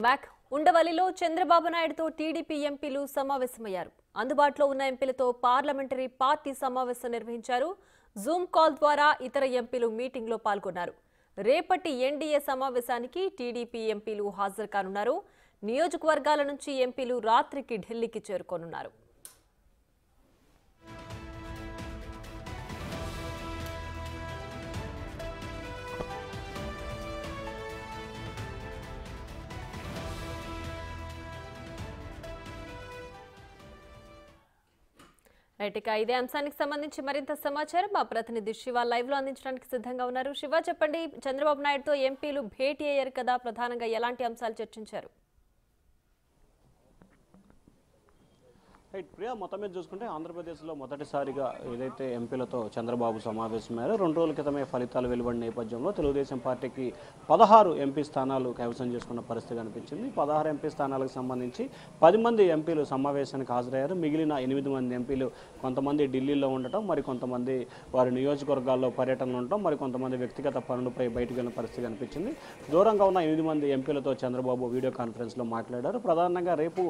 Back ఉండవల్లిలో Chandrababu నాయుడుతో TDP ఎంపీలు సమావేశమయ్యారు. అందుబాటులో ఉన్న ఎంపీలతో పార్లమెంటరీ పార్టీ సమావేశం నిర్వహించారు. జూమ్ కాల్ ద్వారా ఇతర ఎంపీలు మీటింగ్లో పాల్గొన్నారు. రేపటి ఎన్డీఏ సమావేశానికి టీడీపీ ఎంపీలు హాజరు కానున్నారు. నియోజకవర్గాల నుంచి ఎంపీలు రాత్రికి ఢిల్లీకి చేరుకోనున్నారు. రైట్, ఇదే అంశానికి సంబంధించి మరింత సమాచారం మా ప్రతినిధి శివ లైవ్ లో అందించడానికి సిద్ధంగా ఉన్నారు. శివ, చెప్పండి, చంద్రబాబు నాయుడుతో ఎంపీలు భేటీ అయ్యారు కదా, ప్రధానంగా ఎలాంటి అంశాలు చర్చించారు? రైట్ ప్రియా, మొత్తం మీద చూసుకుంటే ఆంధ్రప్రదేశ్లో మొదటిసారిగా ఏదైతే ఎంపీలతో చంద్రబాబు సమావేశమయ్యారో 2 రోజుల క్రితమే ఫలితాలు వెలువడిన నేపథ్యంలో తెలుగుదేశం పార్టీకి 16 ఎంపీ స్థానాలు కైవసం చేసుకున్న పరిస్థితి కనిపించింది. 16 ఎంపీ స్థానాలకు సంబంధించి 10 మంది ఎంపీలు సమావేశానికి హాజరయ్యారు. మిగిలిన 8 మంది ఎంపీలు కొంతమంది ఢిల్లీలో ఉండటం, మరి కొంతమంది వారి నియోజకవర్గాల్లో పర్యటనలు ఉండటం, మరి కొంతమంది వ్యక్తిగత పనులపై బయటకు వెళ్ళిన పరిస్థితి కనిపించింది. దూరంగా ఉన్న 8 మంది ఎంపీలతో చంద్రబాబు వీడియో కాన్ఫరెన్స్లో మాట్లాడారు. ప్రధానంగా రేపు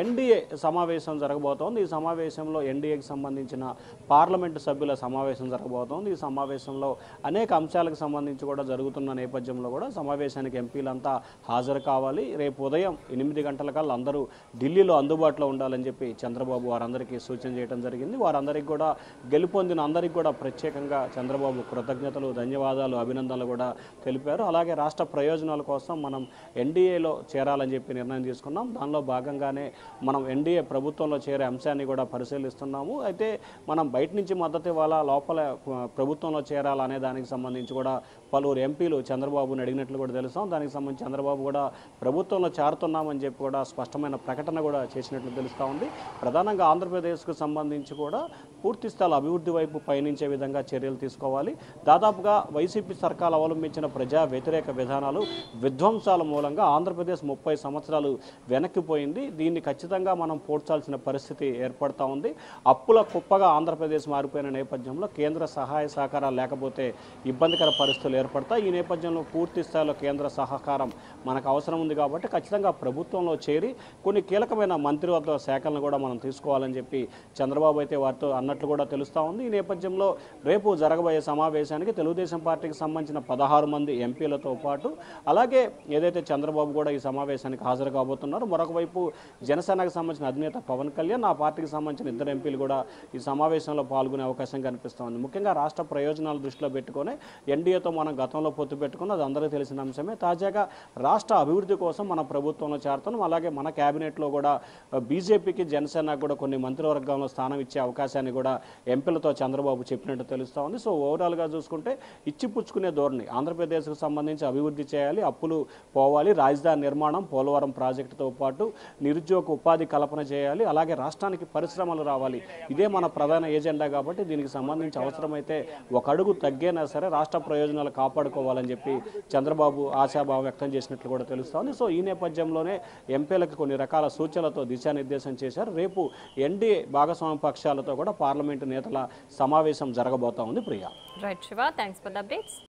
ఎన్డీఏ సమావేశం జరగబోతోంది. ఈ సమావేశంలో ఎన్డీఏకి సంబంధించిన పార్లమెంటు సభ్యుల సమావేశం జరగబోతోంది. ఈ సమావేశంలో అనేక అంశాలకు సంబంధించి కూడా జరుగుతున్న నేపథ్యంలో కూడా సమావేశానికి ఎంపీలంతా హాజరు కావాలి. రేపు ఉదయం 8 గంటలకల్లా అందరూ ఢిల్లీలో అందుబాటులో ఉండాలని చెప్పి చంద్రబాబు వారందరికీ సూచన చేయడం జరిగింది. వారందరికీ కూడా గెలుపొందిన అందరికీ కూడా ప్రత్యేకంగా చంద్రబాబు కృతజ్ఞతలు, ధన్యవాదాలు, అభినందనలు కూడా తెలిపారు. అలాగే రాష్ట్ర ప్రయోజనాల కోసం మనం ఎన్డీఏలో చేరాలని చెప్పి నిర్ణయం తీసుకున్నాం. దానిలో భాగంగానే మనం ఎన్డీఏ ప్రభుత్వంలో చేరే అంశాన్ని కూడా పరిశీలిస్తున్నాము. అయితే మనం బయట నుంచి మద్దతు ఇవ్వాలా, లోపల ప్రభుత్వంలో చేరాలా అనే దానికి సంబంధించి కూడా పలువురు ఎంపీలు చంద్రబాబుని అడిగినట్లు కూడా తెలుస్తాం. దానికి సంబంధించి చంద్రబాబు కూడా ప్రభుత్వంలో చేరుతున్నామని చెప్పి కూడా స్పష్టమైన ప్రకటన కూడా చేసినట్లు తెలుస్తూ ఉంది. ప్రధానంగా ఆంధ్రప్రదేశ్కు సంబంధించి కూడా పూర్తి స్థాయి అభివృద్ధి వైపు పయనించే విధంగా చర్యలు తీసుకోవాలి. దాదాపుగా వైసీపీ సర్కార్ అవలంబించిన ప్రజా వ్యతిరేక విధానాలు, విధ్వంసాల మూలంగా ఆంధ్రప్రదేశ్ 30 సంవత్సరాలు వెనక్కిపోయింది. దీన్ని ఖచ్చితంగా మనం పోడ్చాల్సిన పరిస్థితి ఏర్పడతా ఉంది. అప్పుల కుప్పగా ఆంధ్రప్రదేశ్ మారిపోయిన నేపథ్యంలో కేంద్ర సహాయ సహకారాలు లేకపోతే ఇబ్బందికర పరిస్థితులు ఏర్పడతాయి. ఈ నేపథ్యంలో పూర్తి స్థాయిలో కేంద్ర సహకారం మనకు అవసరం ఉంది కాబట్టి ఖచ్చితంగా ప్రభుత్వంలో చేరి కొన్ని కీలకమైన మంత్రివర్గ శాఖలను కూడా మనం తీసుకోవాలని చెప్పి చంద్రబాబు అయితే వారితో అన్నట్లు కూడా తెలుస్తూ ఉంది. ఈ నేపథ్యంలో రేపు జరగబోయే సమావేశానికి తెలుగుదేశం పార్టీకి సంబంధించిన 16 మంది ఎంపీలతో పాటు అలాగే ఏదైతే చంద్రబాబు కూడా ఈ సమావేశానికి హాజరు కాబోతున్నారు. మరొక వైపు జనసేనకు సంబంధించిన అధినేత పవన్ కళ్యాణ్, ఆ పార్టీకి సంబంధించిన 2 ఎంపీలు కూడా ఈ సమావేశంలో పాల్గొనే అవకాశం కనిపిస్తోంది. ముఖ్యంగా రాష్ట్ర ప్రయోజనాలు దృష్టిలో పెట్టుకొని ఎన్డీఏతో మనం గతంలో పొత్తు పెట్టుకున్న అది అందరికీ తెలిసిన అంశమే. తాజాగా రాష్ట్ర అభివృద్ధి కోసం మన ప్రభుత్వంలో చేరుతున్నాం. అలాగే మన క్యాబినెట్లో కూడా బీజేపీకి, జనసేనకు కూడా కొన్ని మంత్రివర్గంలో స్థానం ఇచ్చే అవకాశాన్ని కూడా ఎంపీలతో చంద్రబాబు చెప్పినట్టు తెలుస్తూ ఉంది. సో ఓవరాల్గా చూసుకుంటే ఇచ్చిపుచ్చుకునే ధోరణి, ఆంధ్రప్రదేశ్కు సంబంధించి అభివృద్ధి చేయాలి, అప్పులు పోవాలి, రాజధాని నిర్మాణం, పోలవరం ప్రాజెక్టుతో పాటు నిరుద్యోగ ఉపాధి కల్పన చేయాలి, అలాగే రాష్ట్రానికి పరిశ్రమలు రావాలి. ఇదే మన ప్రధాన ఏజెండా కాబట్టి దీనికి సంబంధించి అవసరమైతే ఒక అడుగు తగ్గైనా సరే రాష్ట్ర ప్రయోజనాలు కాపాడుకోవాలని చెప్పి చంద్రబాబు ఆశాభావం వ్యక్తం చేసినట్లు కూడా తెలుస్తోంది. సో ఈ నేపథ్యంలోనే ఎంపీలకు కొన్ని రకాల సూచనలతో దిశానిర్దేశం చేశారు. రేపు ఎన్డీఏ భాగస్వామ్య పక్షాలతో కూడా పార్లమెంటు నేతల సమావేశం జరగబోతా ఉంది. Priya. Right Shiva, thanks for the updates.